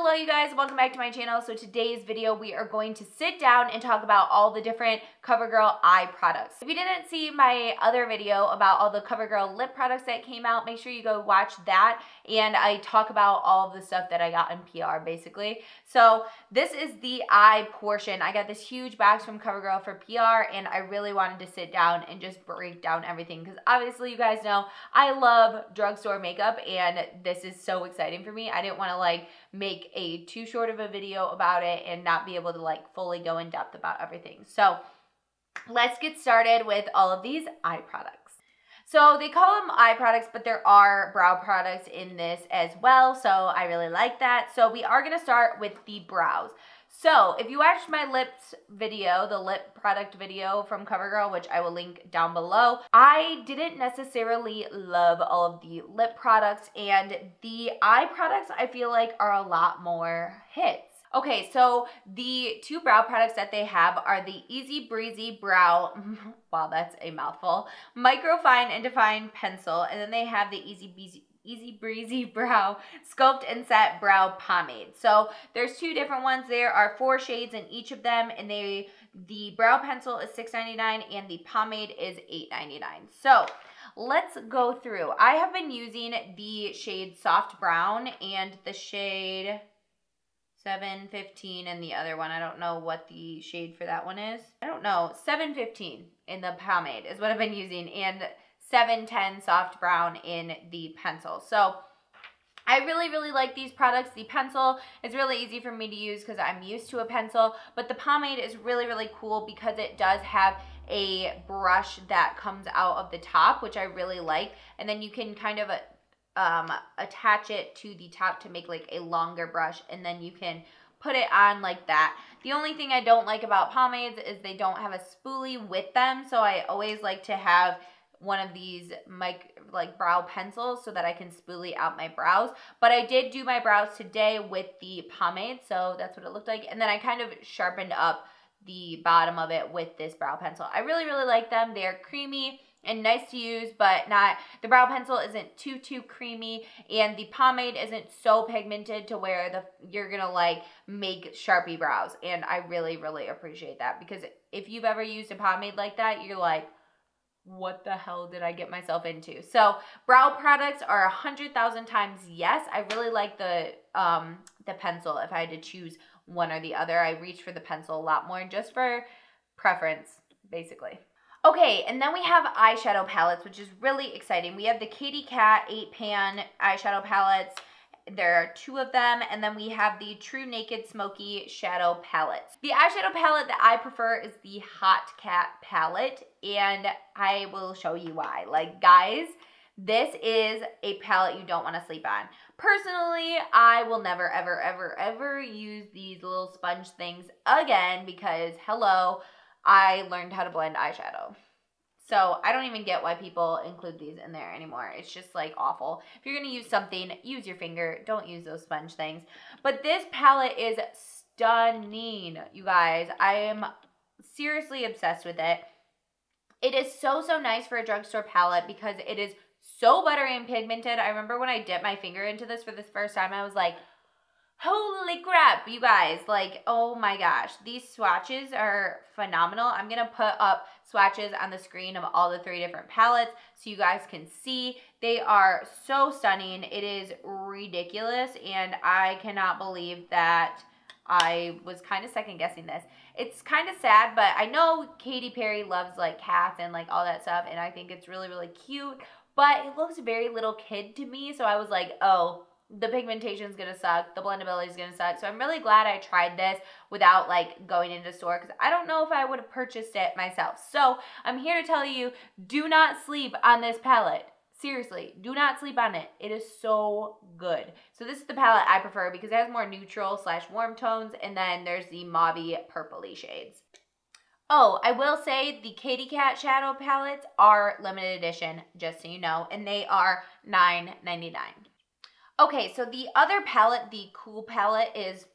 Hello you guys, welcome back to my channel. So today's video we are going to sit down and talk about all the different CoverGirl eye products. If you didn't see my other video about all the CoverGirl lip products that came out, make sure you go watch that, and I talk about all of the stuff that I got in PR basically. So this is the eye portion. I got this huge box from CoverGirl for PR and I really wanted to sit down and just break down everything because obviously you guys know I love drugstore makeup and this is so exciting for me. I didn't want to like make a too short of a video about it and not be able to like fully go in depth about everything. So let's get started with all of these eye products. So they call them eye products, but there are brow products in this as well. So I really like that. So we are going to start with the brows. So if you watched my lips video, the lip product video from CoverGirl, which I will link down below, I didn't necessarily love all of the lip products, and the eye products I feel like are a lot more hits. Okay, so the two brow products that they have are the Easy Breezy Brow, wow, that's a mouthful, Microfine and Define Pencil, and then they have the Easy Breezy Brow Sculpt and Set Brow Pomade. So there's two different ones. There are 4 shades in each of them, and the brow pencil is $6.99 and the pomade is $8.99. So let's go through. I have been using the shade Soft Brown and the shade 715 and the other one. I don't know what the shade for that one is. I don't know. 715 in the pomade is what I've been using, and 710 Soft Brown in the pencil. So I really like these products. The pencil is really easy for me to use because I'm used to a pencil, but the pomade is really cool because it does have a brush that comes out of the top, which I really like, and then you can kind of attach it to the top to make like a longer brush, and then you can put it on like that. The only thing I don't like about pomades is they don't have a spoolie with them, so I always like to have one of these like brow pencils so that I can spoolie out my brows. But I did do my brows today with the pomade, so that's what it looked like. And then I kind of sharpened up the bottom of it with this brow pencil. I really like them. They're creamy and nice to use, but not, the brow pencil isn't too creamy, and the pomade isn't so pigmented to where you're gonna like make Sharpie brows. And I really appreciate that, because if you've ever used a pomade like that, you're like, what the hell did I get myself into? So brow products are 100,000 times yes. I really like the pencil. If I had to choose one or the other, I reach for the pencil a lot more just for preference, basically. Okay, and then we have eyeshadow palettes, which is really exciting. We have the Katy Cat 8-pan eyeshadow palettes. There are 2 of them, and then we have the True Naked Smokey shadow palettes. The eyeshadow palette that I prefer is the Hot Cat palette, and I will show you why. Like, guys, this is a palette you don't want to sleep on. Personally, I will never ever use these little sponge things again because, hello, I learned how to blend eyeshadow. So I don't even get why people include these in there anymore. It's just like awful. If you're going to use something, use your finger. Don't use those sponge things. But this palette is stunning, you guys. I am seriously obsessed with it. It is so nice for a drugstore palette because it is so buttery and pigmented. I remember when I dipped my finger into this for the first time, I was like, holy crap, you guys, like, oh my gosh, these swatches are phenomenal. I'm going to put up swatches on the screen of all the 3 different palettes so you guys can see. They are so stunning. It is ridiculous, and I cannot believe that I was kind of second guessing this. It's kind of sad, but I know Katy Perry loves like cats and like all that stuff, and I think it's really cute, but it looks very little kid to me, so I was like, oh, the pigmentation is going to suck. The blendability is going to suck. So I'm really glad I tried this without like going into store, because I don't know if I would have purchased it myself. So I'm here to tell you, do not sleep on this palette. Seriously, do not sleep on it. It is so good. So this is the palette I prefer because it has more neutral / warm tones, and then there's the mauvey purpley shades. Oh, I will say the Katy Cat shadow palettes are limited edition, just so you know, and they are $9.99. Okay, so the other palette, the Cool palette, is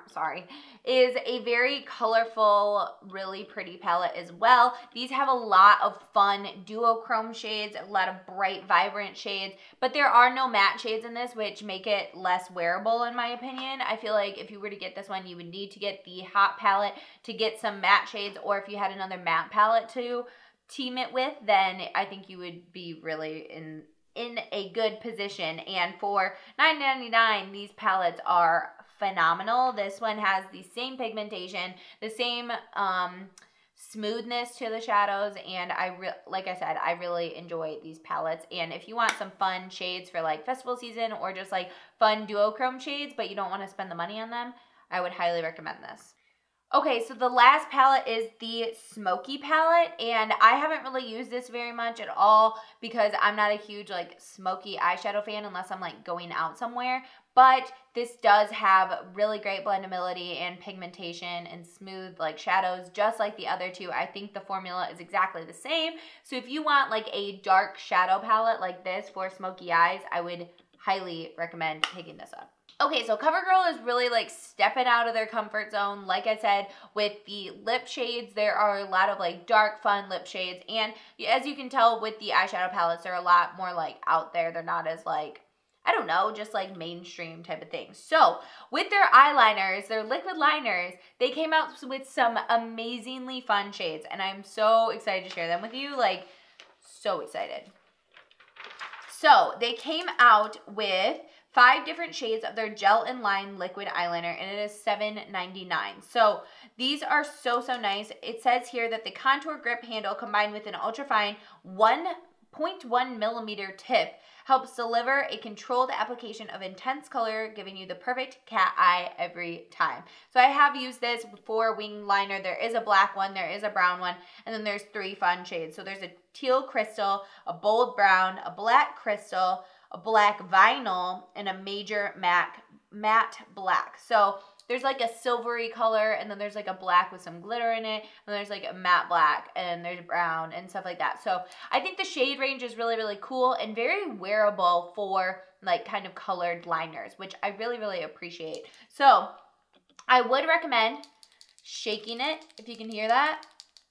sorry, is a very colorful, really pretty palette as well. These have a lot of fun duochrome shades, a lot of bright, vibrant shades, but there are no matte shades in this, which make it less wearable in my opinion. I feel like if you were to get this one, you would need to get the hot palette to get some matte shades, or if you had another matte palette to team it with, then I think you would be really in a good position. And for $9.99, these palettes are phenomenal. This one has the same pigmentation, the same smoothness to the shadows, and like I said, I really enjoy these palettes. And if you want some fun shades for like festival season, or just like fun duochrome shades but you don't want to spend the money on them, I would highly recommend this. Okay, so the last palette is the Smokey palette, and I haven't really used this very much at all because I'm not a huge like smoky eyeshadow fan unless I'm like going out somewhere, but this does have really great blendability and pigmentation and smooth like shadows just like the other two. I think the formula is exactly the same, so if you want like a dark shadow palette like this for smoky eyes, I would highly recommend picking this up. Okay, so Covergirl is really like stepping out of their comfort zone. Like I said, with the lip shades, there are a lot of like dark, fun lip shades. And as you can tell with the eyeshadow palettes, they're a lot more like out there. They're not as like, I don't know, just like mainstream type of thing. So with their eyeliners, their liquid liners, they came out with some amazingly fun shades. And I'm so excited to share them with you, like so excited. So they came out with 5 different shades of their gel and line liquid eyeliner, and it is $7.99. So these are so nice. It says here that the contour grip handle combined with an ultrafine 1.1 millimeter tip helps deliver a controlled application of intense color, giving you the perfect cat eye every time. So I have used this for wing liner. There is a black one, there is a brown one, and then there's 3 fun shades. So there's a teal crystal, a bold brown, a black crystal, a black vinyl, and a major matte black. So there's like a silvery color, and then there's like a black with some glitter in it, and there's like a matte black, and there's brown and stuff like that. So I think the shade range is really cool and very wearable for like kind of colored liners, which I really appreciate. So I would recommend shaking it, if you can hear that.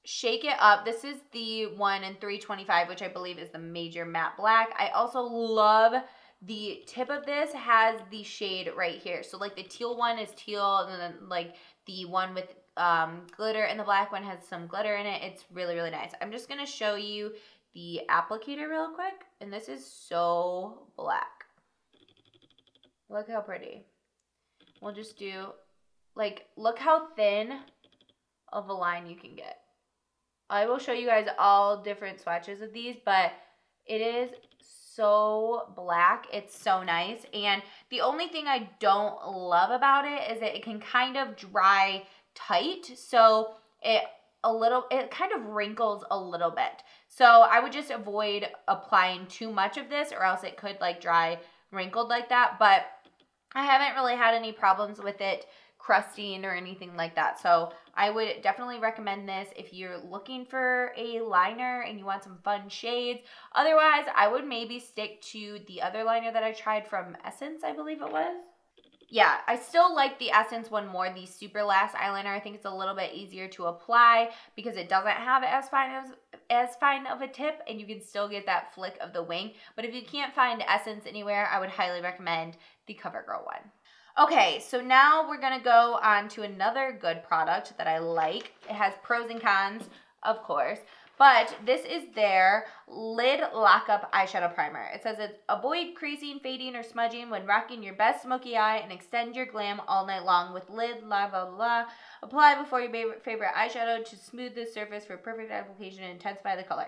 Shake it up. This is the one in 325, which I believe is the major matte black. I also love the tip of this has the shade right here. So like the teal one is teal, and then like the one with glitter, and the black one has some glitter in it. It's really nice. I'm just going to show you the applicator real quick, and this is so black. Look how pretty. We'll just do like, look how thin of a line you can get. I will show you guys all different swatches of these, but it is so black. It's so nice. And the only thing I don't love about it is that it can kind of dry tight. So it kind of wrinkles a little bit. So I would just avoid applying too much of this, or else it could like dry wrinkled like that. But I haven't really had any problems with it crusting or anything like that. So I would definitely recommend this if you're looking for a liner and you want some fun shades. Otherwise, I would maybe stick to the other liner that I tried from Essence, I believe it was. Yeah, I still like the Essence one more, the Super Last eyeliner. I think it's a little bit easier to apply because it doesn't have as fine of a tip, and you can still get that flick of the wing. But if you can't find Essence anywhere, I would highly recommend the Covergirl one. Okay, so now we're going to go on to another good product that I like. It has pros and cons, of course, but this is their Lid Lockup Eyeshadow Primer. It says avoid creasing, fading, or smudging when rocking your best smoky eye and extend your glam all night long with Lid blah blah blah. Apply before your favorite eyeshadow to smooth the surface for perfect application and intensify the color.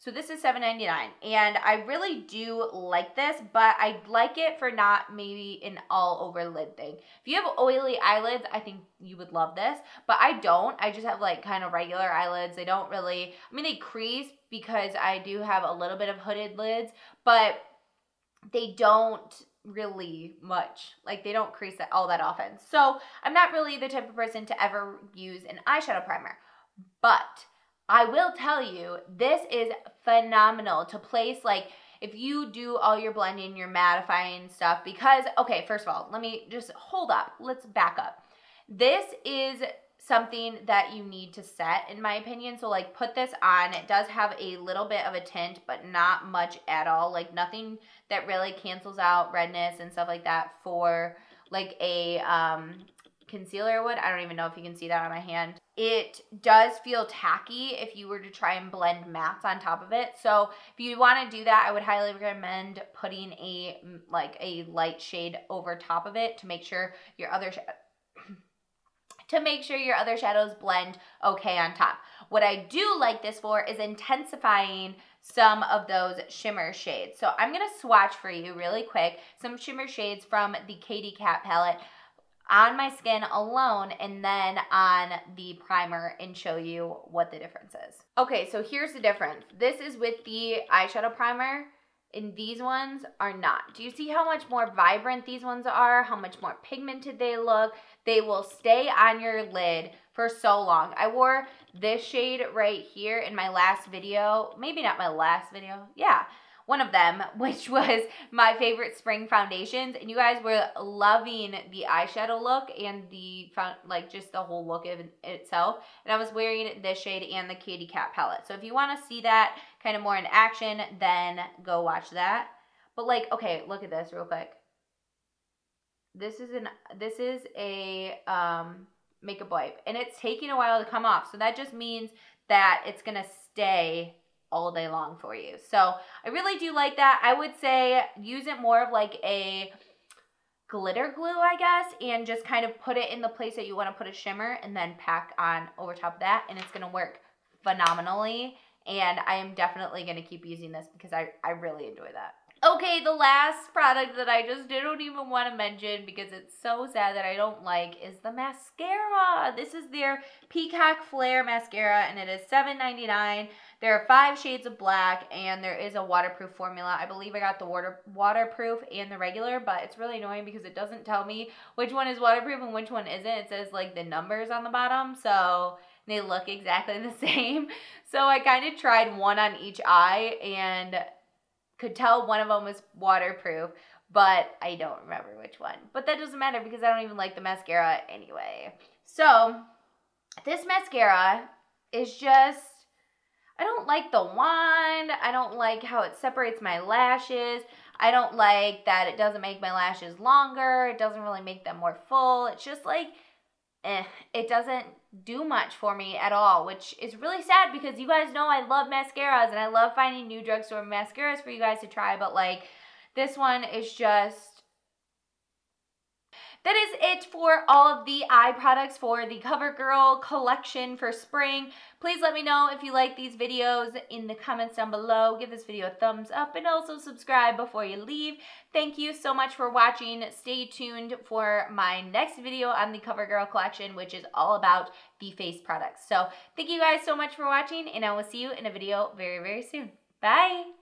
So this is $7.99, and I really do like this, but I like it for not maybe an all-over lid thing. If you have oily eyelids, I think you would love this, but I don't. I just have like kind of regular eyelids. They don't really, I mean, they crease because I do have a little bit of hooded lids, but they don't really much. Like, they don't crease all that often. So I'm not really the type of person to ever use an eyeshadow primer, but I will tell you, this is phenomenal to place, like, if you do all your blending, your mattifying stuff, because, okay, first of all, let me just hold up. Let's back up. This is something that you need to set, in my opinion. So like put this on. It does have a little bit of a tint, but not much at all. Like nothing that really cancels out redness and stuff like that for like a concealer would. I don't even know if you can see that on my hand. It does feel tacky if you were to try and blend mattes on top of it. So if you want to do that, I would highly recommend putting a light shade over top of it to make sure your other shadows blend okay on top. What I do like this for is intensifying some of those shimmer shades. So I'm going to swatch for you really quick some shimmer shades from the Katy Cat palette on my skin alone and then on the primer and show you what the difference is. Okay, so here's the difference. This is with the eyeshadow primer, and these ones are not. Do you see how much more vibrant these ones are? How much more pigmented they look? They will stay on your lid for so long. I wore this shade right here in my last video. Maybe not my last video. Yeah, one of them, which was my favorite spring foundations. And you guys were loving the eyeshadow look and the, like, just the whole look of itself. And I was wearing this shade and the Katy Cat palette. So if you want to see that kind of more in action, then go watch that. But like, okay, look at this real quick. This is a makeup wipe, and it's taking a while to come off. So that just means that it's gonna stay all day long for you. So I really do like that. I would say use it more of like a glitter glue, I guess, and just kind of put it in the place that you want to put a shimmer and then pack on over top of that, and it's gonna work phenomenally. And I am definitely gonna keep using this because I really enjoy that. Okay, the last product that I just don't even want to mention because it's so sad that I don't like is the mascara. This is their Peacock Flare Mascara, and it is $7.99. There are 5 shades of black, and there is a waterproof formula. I believe I got the waterproof and the regular, but it's really annoying because it doesn't tell me which one is waterproof and which one isn't. It says like the numbers on the bottom, so they look exactly the same. So I kind of tried one on each eye and could tell one of them was waterproof, but I don't remember which one. But that doesn't matter because I don't even like the mascara anyway. So this mascara is just, I don't like the wand. I don't like how it separates my lashes. I don't like that it doesn't make my lashes longer. It doesn't really make them more full. It's just like, it doesn't do much for me at all, which is really sad because you guys know I love mascaras and I love finding new drugstore mascaras for you guys to try, but like this one is just, that is it for all of the eye products for the Covergirl collection for spring. Please let me know if you like these videos in the comments down below. Give this video a thumbs up and also subscribe before you leave. Thank you so much for watching. Stay tuned for my next video on the Covergirl collection, which is all about the face products. So thank you guys so much for watching, and I will see you in a video very, very soon. Bye!